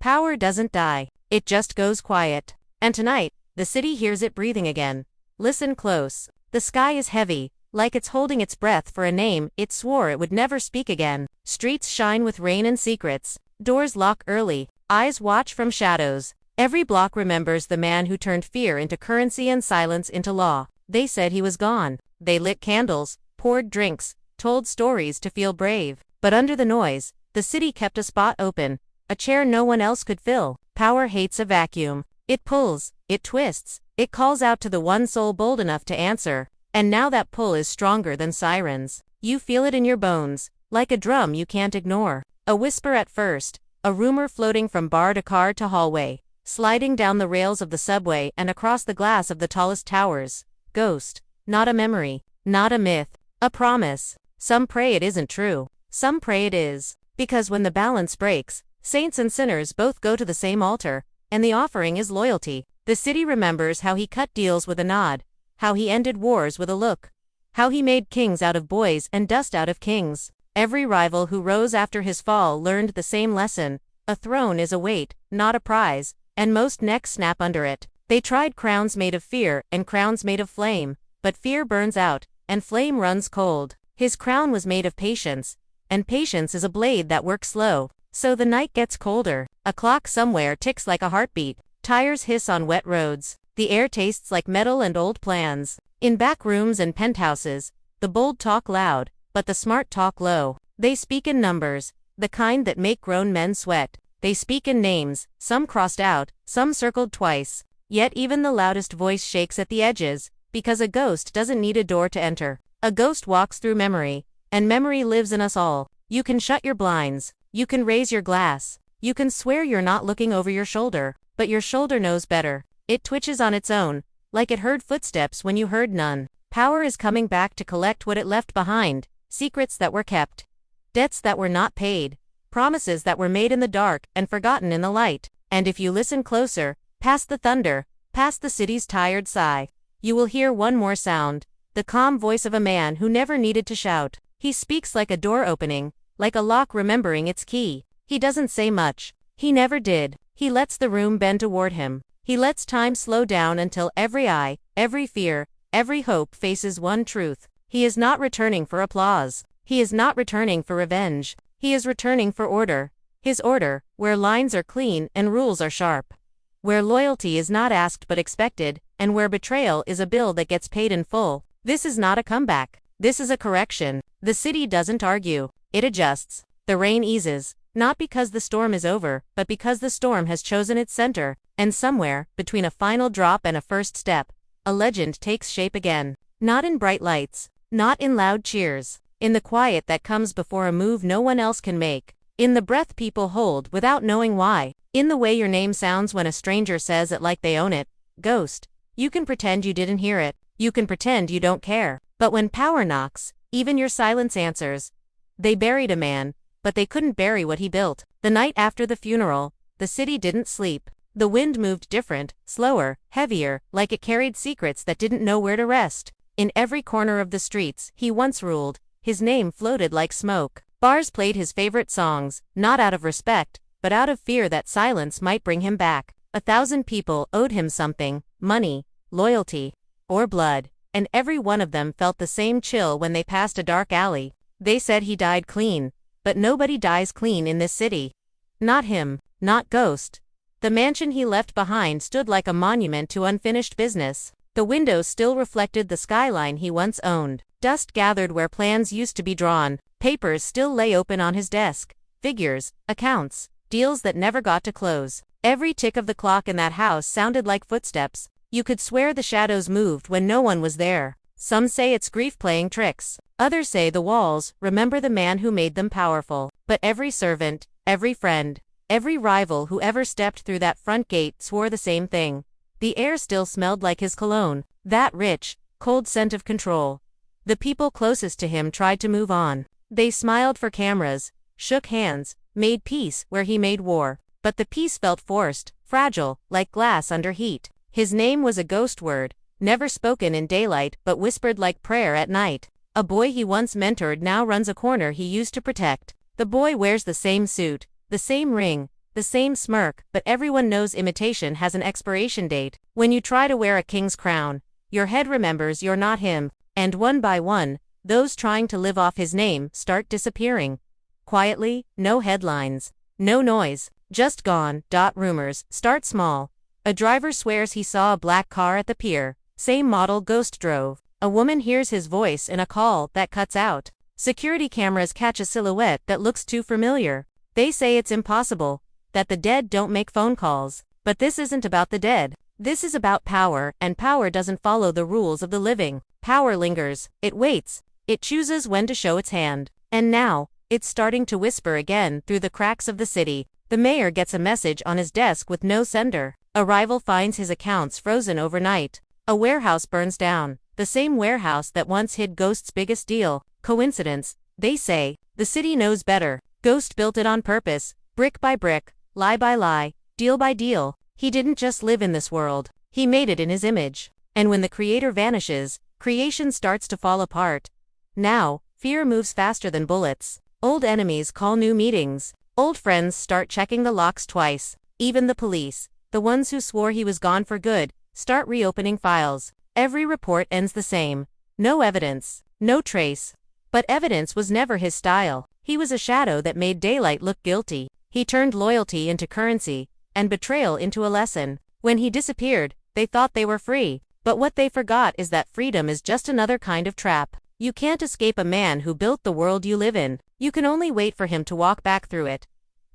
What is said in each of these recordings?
Power doesn't die, it just goes quiet. And tonight, the city hears it breathing again. Listen close. The sky is heavy, like it's holding its breath for a name it swore it would never speak again. Streets shine with rain and secrets. Doors lock early. Eyes watch from shadows. Every block remembers the man who turned fear into currency and silence into law. They said he was gone. They lit candles, poured drinks, told stories to feel brave. But under the noise, the city kept a spot open, a chair no one else could fill. Power hates a vacuum. It pulls, it twists, it calls out to the one soul bold enough to answer. And now that pull is stronger than sirens. You feel it in your bones, like a drum you can't ignore. A whisper at first, a rumor floating from bar to car to hallway, sliding down the rails of the subway and across the glass of the tallest towers. Ghost. Not a memory, not a myth, a promise. Some pray it isn't true. Some pray it is. Because when the balance breaks, saints and sinners both go to the same altar, and the offering is loyalty. The city remembers how he cut deals with a nod, how he ended wars with a look, how he made kings out of boys and dust out of kings. Every rival who rose after his fall learned the same lesson. A throne is a weight, not a prize, and most necks snap under it. They tried crowns made of fear and crowns made of flame, but fear burns out, and flame runs cold. His crown was made of patience, and patience is a blade that works slow. So the night gets colder. A clock somewhere ticks like a heartbeat. Tires hiss on wet roads. The air tastes like metal and old plans. In back rooms and penthouses, the bold talk loud, but the smart talk low. They speak in numbers, the kind that make grown men sweat. They speak in names, some crossed out, some circled twice. Yet even the loudest voice shakes at the edges, because a ghost doesn't need a door to enter. A ghost walks through memory, and memory lives in us all. You can shut your blinds, you can raise your glass, you can swear you're not looking over your shoulder, but your shoulder knows better. It twitches on its own, like it heard footsteps when you heard none. Power is coming back to collect what it left behind, secrets that were kept, debts that were not paid, promises that were made in the dark and forgotten in the light. And if you listen closer, past the thunder, past the city's tired sigh, you will hear one more sound, the calm voice of a man who never needed to shout. He speaks like a door opening, like a lock remembering its key. He doesn't say much. He never did. He lets the room bend toward him. He lets time slow down until every eye, every fear, every hope faces one truth. He is not returning for applause. He is not returning for revenge. He is returning for order. His order, where lines are clean and rules are sharp. Where loyalty is not asked but expected, and where betrayal is a bill that gets paid in full. This is not a comeback. This is a correction. The city doesn't argue. It adjusts. The rain eases, not because the storm is over, but because the storm has chosen its center, and somewhere, between a final drop and a first step, a legend takes shape again. Not in bright lights, not in loud cheers, in the quiet that comes before a move no one else can make, in the breath people hold without knowing why, in the way your name sounds when a stranger says it like they own it. Ghost. You can pretend you didn't hear it, you can pretend you don't care, but when power knocks, even your silence answers. They buried a man, but they couldn't bury what he built. The night after the funeral, the city didn't sleep. The wind moved different, slower, heavier, like it carried secrets that didn't know where to rest. In every corner of the streets he once ruled, his name floated like smoke. Bars played his favorite songs, not out of respect, but out of fear that silence might bring him back. 1,000 people owed him something, money, loyalty, or blood, and every one of them felt the same chill when they passed a dark alley. They said he died clean, but nobody dies clean in this city. Not him, not Ghost. The mansion he left behind stood like a monument to unfinished business. The windows still reflected the skyline he once owned. Dust gathered where plans used to be drawn. Papers still lay open on his desk. Figures, accounts, deals that never got to close. Every tick of the clock in that house sounded like footsteps. You could swear the shadows moved when no one was there. Some say it's grief playing tricks. Others say the walls remember the man who made them powerful. But every servant, every friend, every rival who ever stepped through that front gate swore the same thing. The air still smelled like his cologne, that rich, cold scent of control. The people closest to him tried to move on. They smiled for cameras, shook hands, made peace where he made war. But the peace felt forced, fragile, like glass under heat. His name was a ghost word, never spoken in daylight but whispered like prayer at night. A boy he once mentored now runs a corner he used to protect. The boy wears the same suit, the same ring, the same smirk, but everyone knows imitation has an expiration date. When you try to wear a king's crown, your head remembers you're not him, and one by one, those trying to live off his name start disappearing. Quietly, no headlines, no noise, just gone. Rumors start small. A driver swears he saw a black car at the pier, same model ghost drove. A woman hears his voice in a call that cuts out. Security cameras catch a silhouette that looks too familiar. They say it's impossible, that the dead don't make phone calls. But this isn't about the dead. This is about power, and power doesn't follow the rules of the living. Power lingers, it waits, it chooses when to show its hand. And now, it's starting to whisper again through the cracks of the city. The mayor gets a message on his desk with no sender. A rival finds his accounts frozen overnight. A warehouse burns down, the same warehouse that once hid Ghost's biggest deal. Coincidence? They say. The city knows better. Ghost built it on purpose, brick by brick, lie by lie, deal by deal. He didn't just live in this world, he made it in his image. And when the creator vanishes, creation starts to fall apart. Now, fear moves faster than bullets. Old enemies call new meetings. Old friends start checking the locks twice. Even the police, the ones who swore he was gone for good, start reopening files. Every report ends the same. No evidence, no trace. But evidence was never his style. He was a shadow that made daylight look guilty. He turned loyalty into currency, and betrayal into a lesson. When he disappeared, they thought they were free. But what they forgot is that freedom is just another kind of trap. You can't escape a man who built the world you live in. You can only wait for him to walk back through it.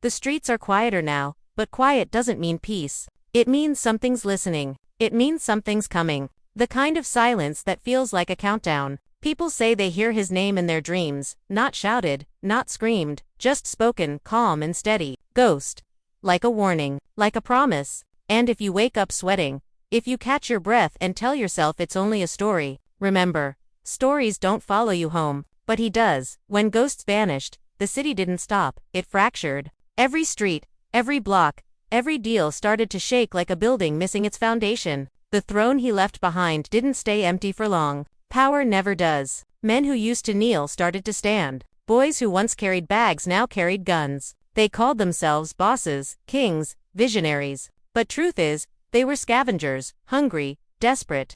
The streets are quieter now, but quiet doesn't mean peace. It means something's listening. It means something's coming. The kind of silence that feels like a countdown. People say they hear his name in their dreams, not shouted, not screamed, just spoken, calm and steady. Ghost. Like a warning, like a promise. And if you wake up sweating, if you catch your breath and tell yourself it's only a story, remember, stories don't follow you home, but he does. When ghosts vanished, the city didn't stop, it fractured. Every street, every block, every deal started to shake like a building missing its foundation. The throne he left behind didn't stay empty for long. Power never does. Men who used to kneel started to stand. Boys who once carried bags now carried guns. They called themselves bosses, kings, visionaries. But truth is, they were scavengers, hungry, desperate,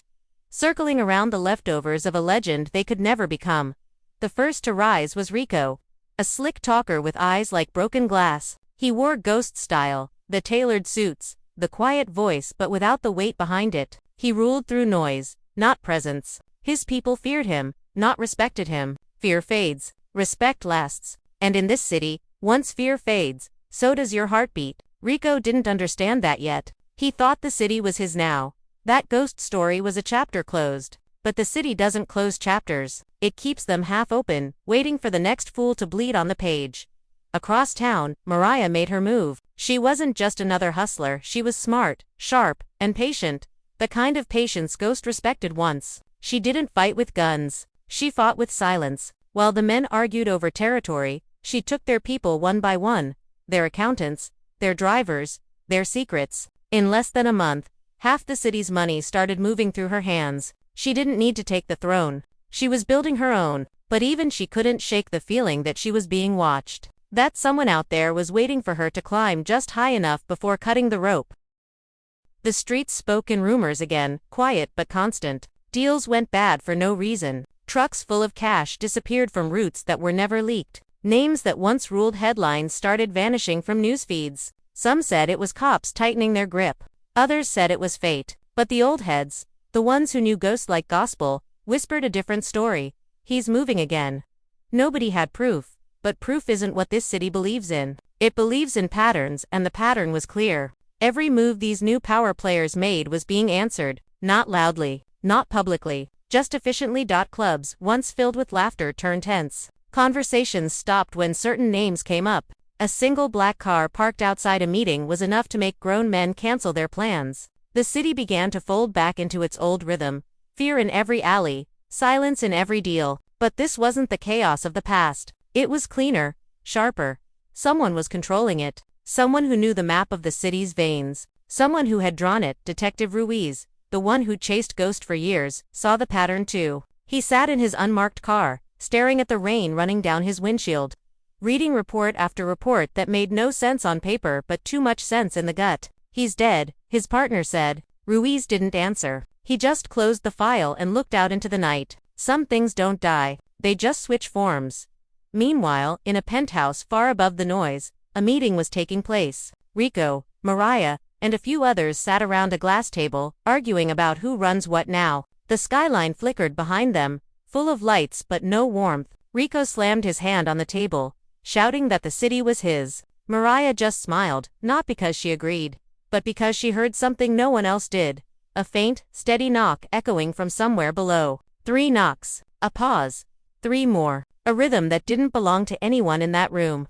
circling around the leftovers of a legend they could never become. The first to rise was Rico, a slick talker with eyes like broken glass. He wore ghost style, the tailored suits, the quiet voice but without the weight behind it. He ruled through noise, not presence. His people feared him, not respected him. Fear fades, respect lasts. And in this city, once fear fades, so does your heartbeat. Rico didn't understand that yet. He thought the city was his now. That ghost story was a chapter closed. But the city doesn't close chapters. It keeps them half open, waiting for the next fool to bleed on the page. Across town, Mariah made her move. She wasn't just another hustler, she was smart, sharp, and patient. The kind of patience Ghost respected once. She didn't fight with guns. She fought with silence. While the men argued over territory, she took their people one by one. Their accountants, their drivers, their secrets. In less than a month, half the city's money started moving through her hands. She didn't need to take the throne. She was building her own, but even she couldn't shake the feeling that she was being watched. That someone out there was waiting for her to climb just high enough before cutting the rope. The streets spoke in rumors again, quiet but constant. Deals went bad for no reason. Trucks full of cash disappeared from routes that were never leaked. Names that once ruled headlines started vanishing from news feeds. Some said it was cops tightening their grip. Others said it was fate. But the old heads, the ones who knew ghosts like gospel, whispered a different story. He's moving again. Nobody had proof, but proof isn't what this city believes in. It believes in patterns, and the pattern was clear. Every move these new power players made was being answered, not loudly, not publicly, just efficiently. Clubs, once filled with laughter, turned tense. Conversations stopped when certain names came up. A single black car parked outside a meeting was enough to make grown men cancel their plans. The city began to fold back into its old rhythm. Fear in every alley, silence in every deal. But this wasn't the chaos of the past. It was cleaner, sharper. Someone was controlling it. Someone who knew the map of the city's veins. Someone who had drawn it. Detective Ruiz, the one who chased Ghost for years, saw the pattern too. He sat in his unmarked car, staring at the rain running down his windshield. reading report after report that made no sense on paper but too much sense in the gut. "He's dead," his partner said. Ruiz didn't answer. He just closed the file and looked out into the night. Some things don't die, they just switch forms. Meanwhile, in a penthouse far above the noise, a meeting was taking place. Rico, Mariah, and a few others sat around a glass table, arguing about who runs what now. The skyline flickered behind them, full of lights but no warmth. Rico slammed his hand on the table, shouting that the city was his. Mariah just smiled, not because she agreed, but because she heard something no one else did. A faint, steady knock echoing from somewhere below. 3 knocks. A pause. 3 more. A rhythm that didn't belong to anyone in that room.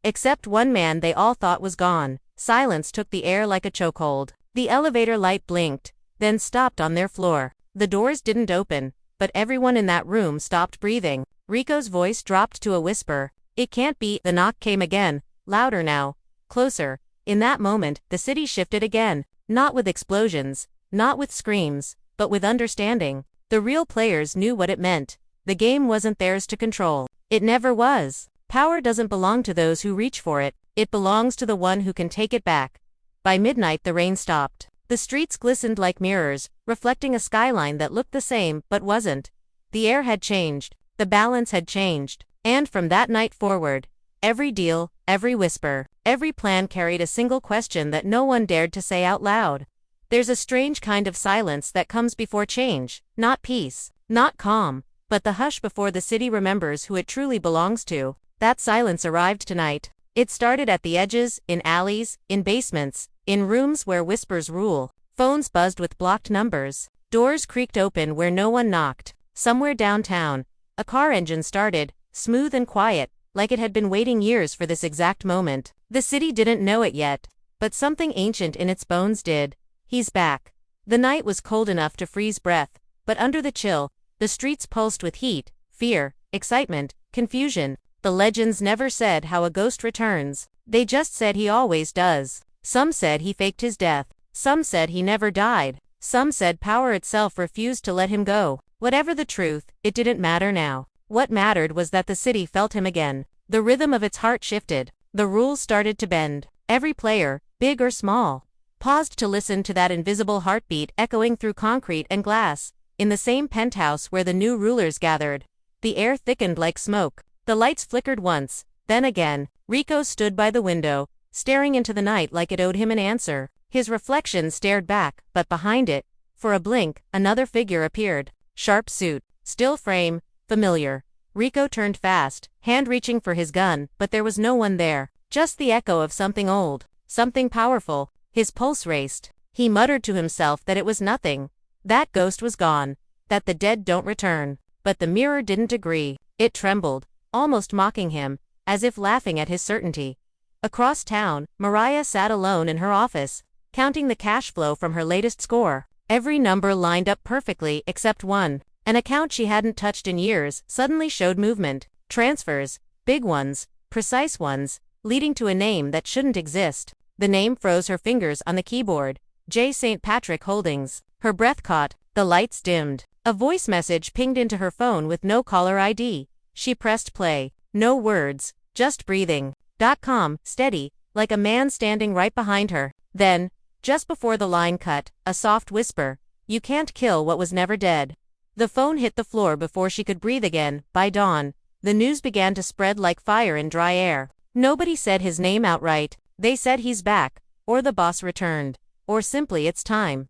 Except one man they all thought was gone. Silence took the air like a chokehold. The elevator light blinked, then stopped on their floor. The doors didn't open, but everyone in that room stopped breathing. Rico's voice dropped to a whisper. "It can't be." The knock came again, louder now, closer. In that moment, the city shifted again, not with explosions, not with screams, but with understanding. The real players knew what it meant. The game wasn't theirs to control. It never was. Power doesn't belong to those who reach for it, it belongs to the one who can take it back. By midnight the rain stopped. The streets glistened like mirrors, reflecting a skyline that looked the same but wasn't. The air had changed, the balance had changed, and from that night forward, every deal, every whisper, every plan carried a single question that no one dared to say out loud. There's a strange kind of silence that comes before change, not peace, not calm, but the hush before the city remembers who it truly belongs to. That silence arrived tonight. It started at the edges, in alleys, in basements, in rooms where whispers rule. Phones buzzed with blocked numbers. Doors creaked open where no one knocked. Somewhere downtown, a car engine started, smooth and quiet, like it had been waiting years for this exact moment. The city didn't know it yet, but something ancient in its bones did. He's back. The night was cold enough to freeze breath, but under the chill, the streets pulsed with heat, fear, excitement, confusion. The legends never said how a ghost returns. They just said he always does. Some said he faked his death. Some said he never died. Some said power itself refused to let him go. Whatever the truth, it didn't matter now. What mattered was that the city felt him again. The rhythm of its heart shifted. The rules started to bend. Every player, big or small, paused to listen to that invisible heartbeat echoing through concrete and glass. In the same penthouse where the new rulers gathered, the air thickened like smoke. The lights flickered once, then again. Rico stood by the window, staring into the night like it owed him an answer. His reflection stared back, but behind it, for a blink, another figure appeared. Sharp suit, still frame, familiar. Rico turned fast, hand reaching for his gun, but there was no one there. Just the echo of something old, something powerful. His pulse raced. He muttered to himself that it was nothing. That ghost was gone. That the dead don't return. But the mirror didn't agree. It trembled, almost mocking him, as if laughing at his certainty. Across town, Mariah sat alone in her office, counting the cash flow from her latest score. Every number lined up perfectly except one. An account she hadn't touched in years suddenly showed movement. Transfers, big ones, precise ones, leading to a name that shouldn't exist. The name froze her fingers on the keyboard. J. St. Patrick Holdings. Her breath caught, the lights dimmed. A voice message pinged into her phone with no caller ID. She pressed play. No words, just breathing. .com, steady, like a man standing right behind her. Then, just before the line cut, a soft whisper. "You can't kill what was never dead." The phone hit the floor before she could breathe again. By dawn, the news began to spread like fire in dry air. Nobody said his name outright. They said he's back, or the boss returned, or simply it's time.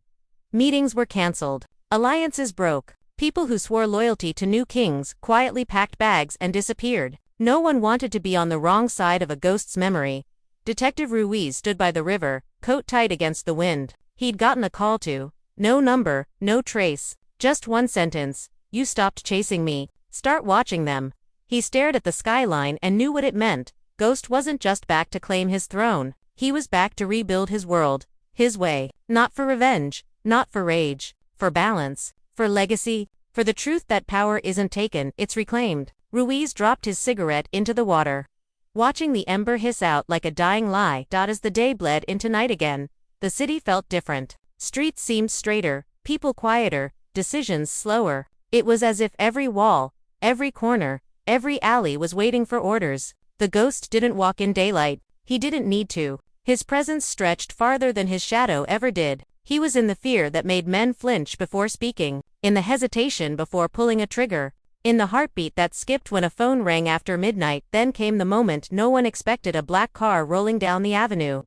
Meetings were cancelled. Alliances broke. People who swore loyalty to new kings quietly packed bags and disappeared. No one wanted to be on the wrong side of a ghost's memory. Detective Ruiz stood by the river, coat tight against the wind. He'd gotten a call to. No number, no trace, just one sentence. "You stopped chasing me. Start watching them." He stared at the skyline and knew what it meant. Ghost wasn't just back to claim his throne. He was back to rebuild his world, his way. Not for revenge, not for rage, for balance, for legacy, for the truth that power isn't taken, it's reclaimed. Ruiz dropped his cigarette into the water, watching the ember hiss out like a dying lie. As the day bled into night again, the city felt different. Streets seemed straighter, people quieter, decisions slower. It was as if every wall, every corner, every alley was waiting for orders. The ghost didn't walk in daylight. He didn't need to. His presence stretched farther than his shadow ever did. He was in the fear that made men flinch before speaking, in the hesitation before pulling a trigger, in the heartbeat that skipped when a phone rang after midnight. Then came the moment no one expected, a black car rolling down the avenue.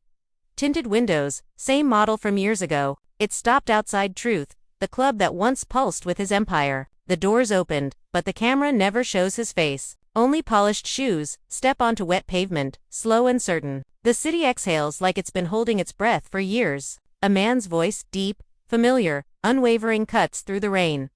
Tinted windows, same model from years ago. It stopped outside Truth, the club that once pulsed with his empire. The doors opened, but the camera never shows his face. Only polished shoes, step onto wet pavement, slow and certain. The city exhales like it's been holding its breath for years. A man's voice, deep, familiar, unwavering, cuts through the rain.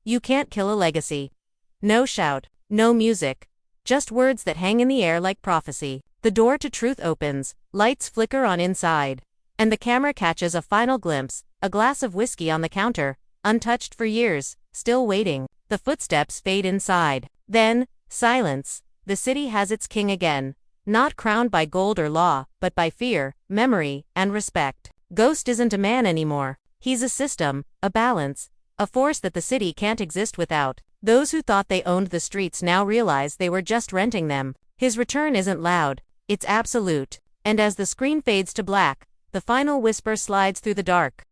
You can't kill a legacy. No shout, no music. Just words that hang in the air like prophecy. The door to Truth opens, lights flicker on inside. And the camera catches a final glimpse, a glass of whiskey on the counter, untouched for years, still waiting. The footsteps fade inside. Then, silence. The city has its king again. Not crowned by gold or law, but by fear, memory, and respect. Ghost isn't a man anymore. He's a system, a balance, a force that the city can't exist without. Those who thought they owned the streets now realize they were just renting them. His return isn't loud, it's absolute. And as the screen fades to black, the final whisper slides through the dark.